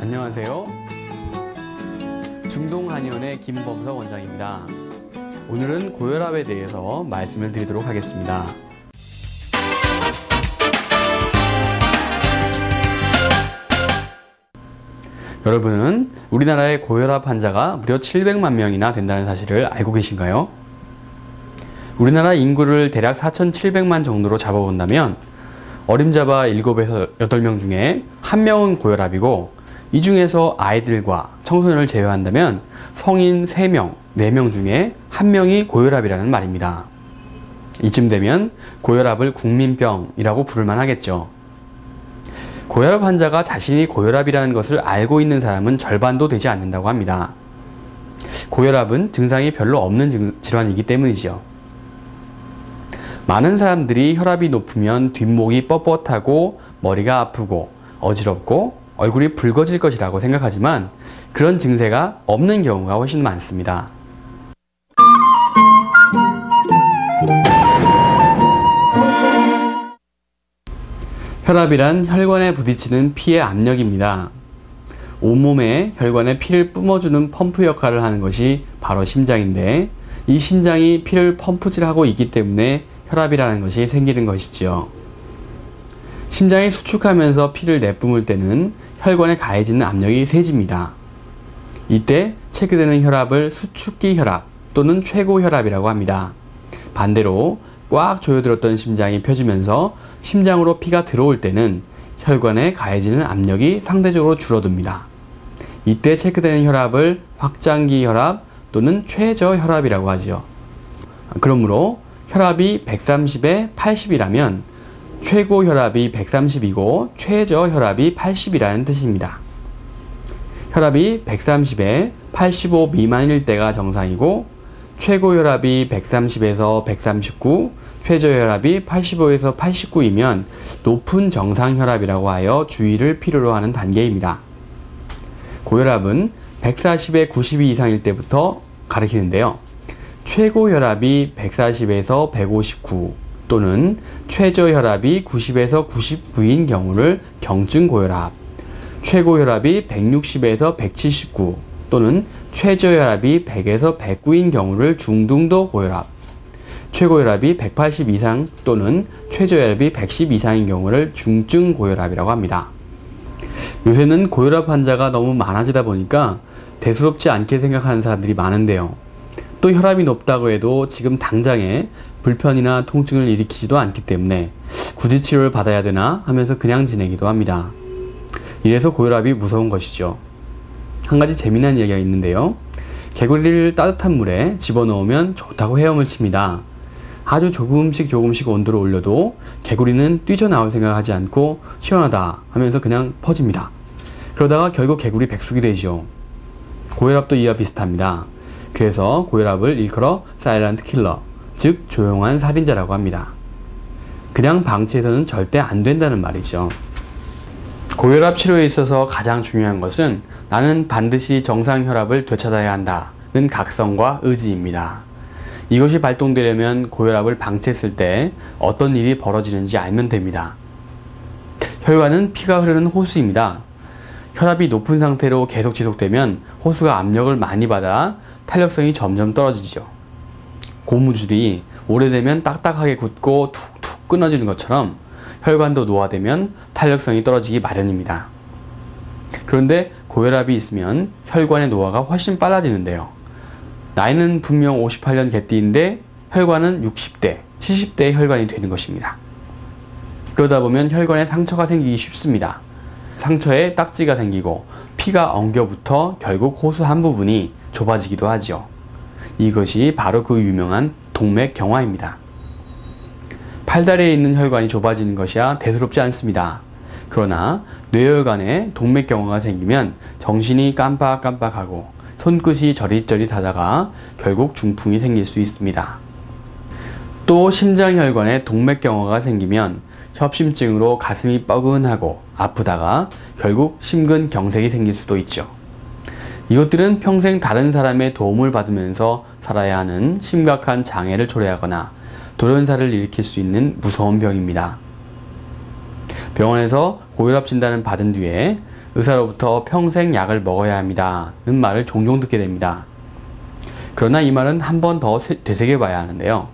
안녕하세요. 중동한의원의 김범석 원장입니다. 오늘은 고혈압에 대해서 말씀을 드리도록 하겠습니다. 여러분은 우리나라의 고혈압 환자가 무려 700만 명이나 된다는 사실을 알고 계신가요? 우리나라 인구를 대략 4,700만 정도로 잡아본다면 어림잡아 7에서 8명 중에 1명은 고혈압이고, 이 중에서 아이들과 청소년을 제외한다면 성인 3명, 4명 중에 1명이 고혈압이라는 말입니다. 이쯤 되면 고혈압을 국민병이라고 부를만 하겠죠. 고혈압 환자가 자신이 고혈압이라는 것을 알고 있는 사람은 절반도 되지 않는다고 합니다. 고혈압은 증상이 별로 없는 질환이기 때문이죠. 많은 사람들이 혈압이 높으면 뒷목이 뻣뻣하고 머리가 아프고 어지럽고 얼굴이 붉어질 것이라고 생각하지만 그런 증세가 없는 경우가 훨씬 많습니다. 혈압이란 혈관에 부딪히는 피의 압력입니다. 온몸에 혈관에 피를 뿜어주는 펌프 역할을 하는 것이 바로 심장인데, 이 심장이 피를 펌프질하고 있기 때문에 혈압이라는 것이 생기는 것이지요. 심장이 수축하면서 피를 내뿜을 때는 혈관에 가해지는 압력이 세집니다. 이때 체크되는 혈압을 수축기 혈압 또는 최고 혈압이라고 합니다. 반대로 꽉 조여들었던 심장이 펴지면서 심장으로 피가 들어올 때는 혈관에 가해지는 압력이 상대적으로 줄어듭니다. 이때 체크되는 혈압을 확장기 혈압 또는 최저 혈압이라고 하지요. 그러므로 혈압이 130에 80이라면 최고 혈압이 130이고 최저 혈압이 80이라는 뜻입니다. 혈압이 130에 85 미만일 때가 정상이고, 최고 혈압이 130에서 139, 최저 혈압이 85에서 89이면 높은 정상 혈압이라고 하여 주의를 필요로 하는 단계입니다. 고혈압은 140에 92 이상일 때부터 가리키는데요. 최고 혈압이 140에서 159 또는 최저 혈압이 90에서 99인 경우를 경증 고혈압, 최고 혈압이 160에서 179 또는 최저 혈압이 100에서 109인 경우를 중등도 고혈압, 최고 혈압이 180 이상 또는 최저 혈압이 110 이상인 경우를 중증 고혈압이라고 합니다. 요새는 고혈압 환자가 너무 많아지다 보니까 대수롭지 않게 생각하는 사람들이 많은데요. 또 혈압이 높다고 해도 지금 당장에 불편이나 통증을 일으키지도 않기 때문에 굳이 치료를 받아야 되나 하면서 그냥 지내기도 합니다. 이래서 고혈압이 무서운 것이죠. 한 가지 재미난 이야기가 있는데요. 개구리를 따뜻한 물에 집어넣으면 좋다고 헤엄을 칩니다. 아주 조금씩 온도를 올려도 개구리는 뛰쳐나올 생각을 하지 않고 시원하다 하면서 그냥 퍼집니다. 그러다가 결국 개구리 백숙이 되죠. 고혈압도 이와 비슷합니다. 그래서 고혈압을 일컬어 사일런트 킬러, 즉 조용한 살인자라고 합니다. 그냥 방치해서는 절대 안 된다는 말이죠. 고혈압 치료에 있어서 가장 중요한 것은 나는 반드시 정상 혈압을 되찾아야 한다는 각성과 의지입니다. 이것이 발동되려면 고혈압을 방치했을 때 어떤 일이 벌어지는지 알면 됩니다. 혈관은 피가 흐르는 호수입니다. 혈압이 높은 상태로 계속 지속되면 호수가 압력을 많이 받아 탄력성이 점점 떨어지죠. 고무줄이 오래되면 딱딱하게 굳고 툭툭 끊어지는 것처럼 혈관도 노화되면 탄력성이 떨어지기 마련입니다. 그런데 고혈압이 있으면 혈관의 노화가 훨씬 빨라지는데요. 나이는 분명 58년 개띠인데 혈관은 60대, 70대의 혈관이 되는 것입니다. 그러다 보면 혈관에 상처가 생기기 쉽습니다. 상처에 딱지가 생기고 피가 엉겨붙어 결국 호수 한 부분이 좁아지기도 하죠. 이것이 바로 그 유명한 동맥경화입니다. 팔다리에 있는 혈관이 좁아지는 것이야 대수롭지 않습니다. 그러나 뇌혈관에 동맥경화가 생기면 정신이 깜빡깜빡하고 손끝이 저릿저릿하다가 결국 중풍이 생길 수 있습니다. 또 심장혈관에 동맥경화가 생기면 협심증으로 가슴이 뻐근하고 아프다가 결국 심근경색이 생길 수도 있죠. 이것들은 평생 다른 사람의 도움을 받으면서 살아야 하는 심각한 장애를 초래하거나 돌연사를 일으킬 수 있는 무서운 병입니다. 병원에서 고혈압 진단을 받은 뒤에 의사로부터 평생 약을 먹어야 합니다는 말을 종종 듣게 됩니다. 그러나 이 말은 한 번 더 되새겨봐야 하는데요.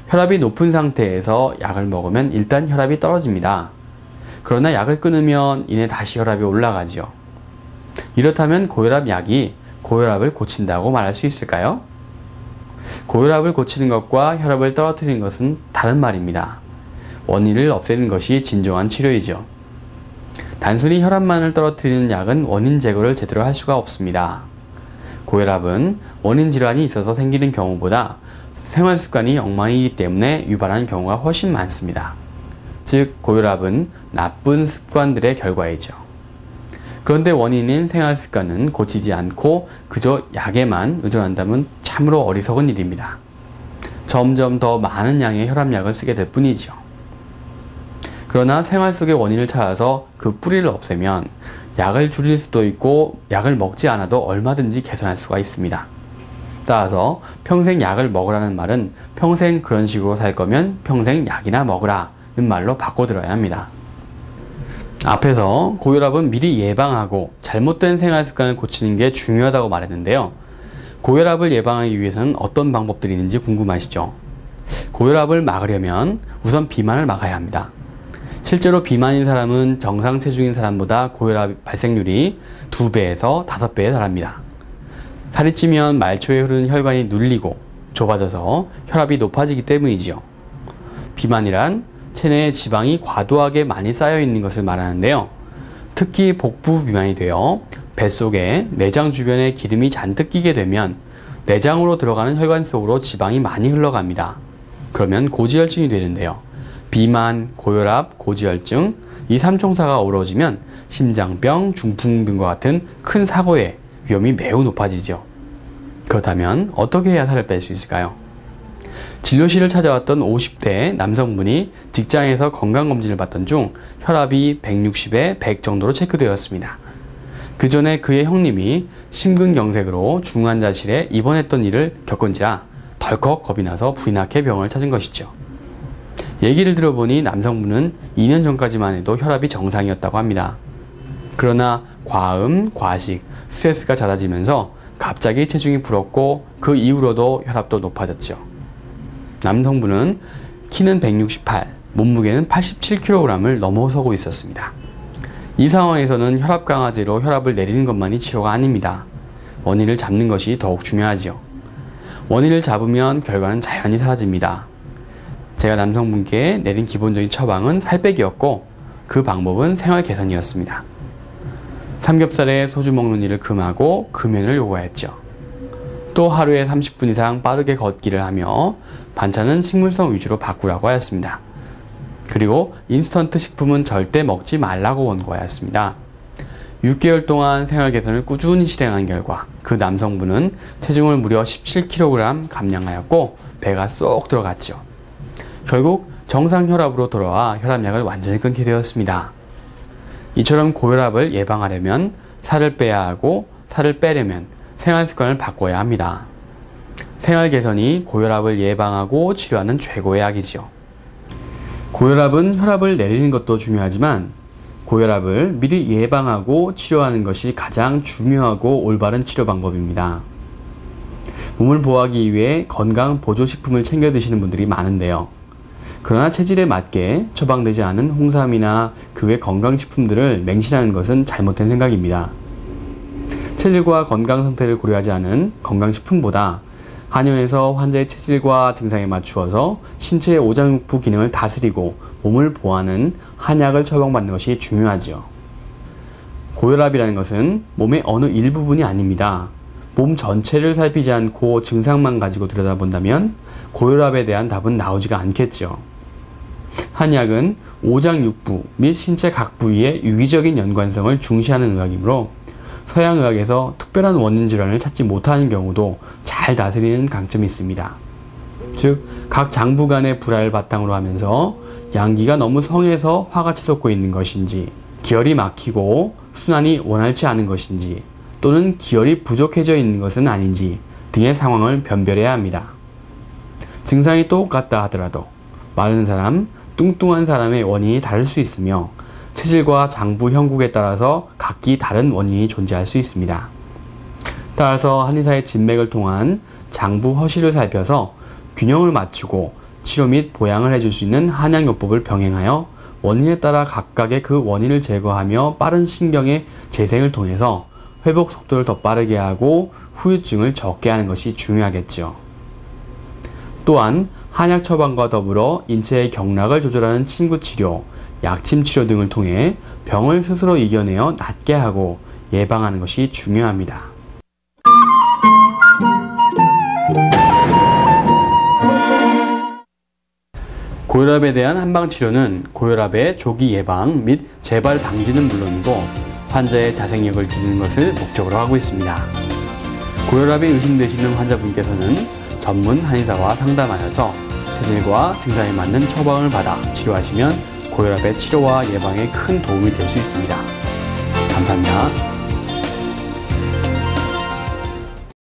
혈압이 높은 상태에서 약을 먹으면 일단 혈압이 떨어집니다. 그러나 약을 끊으면 이내 다시 혈압이 올라가죠. 이렇다면 고혈압 약이 고혈압을 고친다고 말할 수 있을까요? 고혈압을 고치는 것과 혈압을 떨어뜨리는 것은 다른 말입니다. 원인을 없애는 것이 진정한 치료이죠. 단순히 혈압만을 떨어뜨리는 약은 원인 제거를 제대로 할 수가 없습니다. 고혈압은 원인 질환이 있어서 생기는 경우보다 생활 습관이 엉망이기 때문에 유발하는 경우가 훨씬 많습니다. 즉, 고혈압은 나쁜 습관들의 결과이죠. 그런데 원인인 생활 습관은 고치지 않고 그저 약에만 의존한다면 참으로 어리석은 일입니다. 점점 더 많은 양의 혈압약을 쓰게 될 뿐이죠. 그러나 생활 속의 원인을 찾아서 그 뿌리를 없애면 약을 줄일 수도 있고 약을 먹지 않아도 얼마든지 개선할 수가 있습니다. 따라서 평생 약을 먹으라는 말은 평생 그런 식으로 살 거면 평생 약이나 먹으라는 말로 바꿔들어야 합니다. 앞에서 고혈압은 미리 예방하고 잘못된 생활 습관을 고치는 게 중요하다고 말했는데요. 고혈압을 예방하기 위해서는 어떤 방법들이 있는지 궁금하시죠? 고혈압을 막으려면 우선 비만을 막아야 합니다. 실제로 비만인 사람은 정상 체중인 사람보다 고혈압 발생률이 2배에서 5배에 달합니다. 살이 찌면 말초에 흐르는 혈관이 눌리고 좁아져서 혈압이 높아지기 때문이지요. 비만이란 체내에 지방이 과도하게 많이 쌓여 있는 것을 말하는데요. 특히 복부 비만이 되어 뱃속에 내장 주변에 기름이 잔뜩 끼게 되면 내장으로 들어가는 혈관 속으로 지방이 많이 흘러갑니다. 그러면 고지혈증이 되는데요. 비만, 고혈압, 고지혈증, 이 삼총사가 어우러지면 심장병, 중풍 등과 같은 큰 사고의 위험이 매우 높아지죠. 그렇다면 어떻게 해야 살을 뺄 수 있을까요? 진료실을 찾아왔던 50대 남성분이 직장에서 건강검진을 받던 중 혈압이 160에 100 정도로 체크되었습니다. 그 전에 그의 형님이 심근경색으로 중환자실에 입원했던 일을 겪은지라 덜컥 겁이 나서 부인하게 병원을 찾은 것이죠. 얘기를 들어보니 남성분은 2년 전까지만 해도 혈압이 정상이었다고 합니다. 그러나 과음, 과식, 스트레스가 잦아지면서 갑자기 체중이 불었고 그 이후로도 혈압도 높아졌죠. 남성분은 키는 168, 몸무게는 87kg을 넘어서고 있었습니다. 이 상황에서는 혈압 강화제로 혈압을 내리는 것만이 치료가 아닙니다. 원인을 잡는 것이 더욱 중요하죠. 원인을 잡으면 결과는 자연히 사라집니다. 제가 남성분께 내린 기본적인 처방은 살 빼기였고 그 방법은 생활 개선이었습니다. 삼겹살에 소주 먹는 일을 금하고 금연을 요구했죠. 또 하루에 30분 이상 빠르게 걷기를 하며 반찬은 식물성 위주로 바꾸라고 하였습니다. 그리고 인스턴트 식품은 절대 먹지 말라고 권고하였습니다. 6개월 동안 생활 개선을 꾸준히 실행한 결과 그 남성분은 체중을 무려 17kg 감량하였고 배가 쏙 들어갔죠. 결국 정상 혈압으로 돌아와 혈압약을 완전히 끊게 되었습니다. 이처럼 고혈압을 예방하려면 살을 빼야 하고 살을 빼려면 생활 습관을 바꿔야 합니다. 생활 개선이 고혈압을 예방하고 치료하는 최고의 약이지요. 고혈압은 혈압을 내리는 것도 중요하지만 고혈압을 미리 예방하고 치료하는 것이 가장 중요하고 올바른 치료 방법입니다. 몸을 보호하기 위해 건강 보조식품을 챙겨 드시는 분들이 많은데요. 그러나 체질에 맞게 처방되지 않은 홍삼이나 그 외 건강식품들을 맹신하는 것은 잘못된 생각입니다. 체질과 건강 상태를 고려하지 않은 건강식품보다 한의원에서 환자의 체질과 증상에 맞추어서 신체의 오장육부 기능을 다스리고 몸을 보호하는 한약을 처방받는 것이 중요하지요. 고혈압이라는 것은 몸의 어느 일부분이 아닙니다. 몸 전체를 살피지 않고 증상만 가지고 들여다본다면 고혈압에 대한 답은 나오지가 않겠죠. 한약은 오장육부 및 신체 각 부위의 유기적인 연관성을 중시하는 의학이므로 서양의학에서 특별한 원인 질환을 찾지 못하는 경우도 잘 다스리는 강점이 있습니다. 즉, 각 장부 간의 불화를 바탕으로 하면서 양기가 너무 성해서 화가 치솟고 있는 것인지, 기혈이 막히고 순환이 원활치 않은 것인지, 또는 기혈이 부족해져 있는 것은 아닌지 등의 상황을 변별해야 합니다. 증상이 똑같다 하더라도 마른 사람, 뚱뚱한 사람의 원인이 다를 수 있으며 체질과 장부 형국에 따라서 각기 다른 원인이 존재할 수 있습니다. 따라서 한의사의 진맥을 통한 장부 허실을 살펴서 균형을 맞추고 치료 및 보양을 해줄 수 있는 한약요법을 병행하여 원인에 따라 각각의 그 원인을 제거하며 빠른 신경의 재생을 통해서 회복 속도를 더 빠르게 하고 후유증을 적게 하는 것이 중요하겠죠. 또한 한약 처방과 더불어 인체의 경락을 조절하는 침구치료, 약침치료 등을 통해 병을 스스로 이겨내어 낫게 하고 예방하는 것이 중요합니다. 고혈압에 대한 한방치료는 고혈압의 조기 예방 및 재발 방지는 물론이고 환자의 자생력을 기르는 것을 목적으로 하고 있습니다. 고혈압이 의심되시는 환자분께서는 전문 한의사와 상담하여서 체질과 증상에 맞는 처방을 받아 치료하시면 고혈압의 치료와 예방에 큰 도움이 될 수 있습니다. 감사합니다.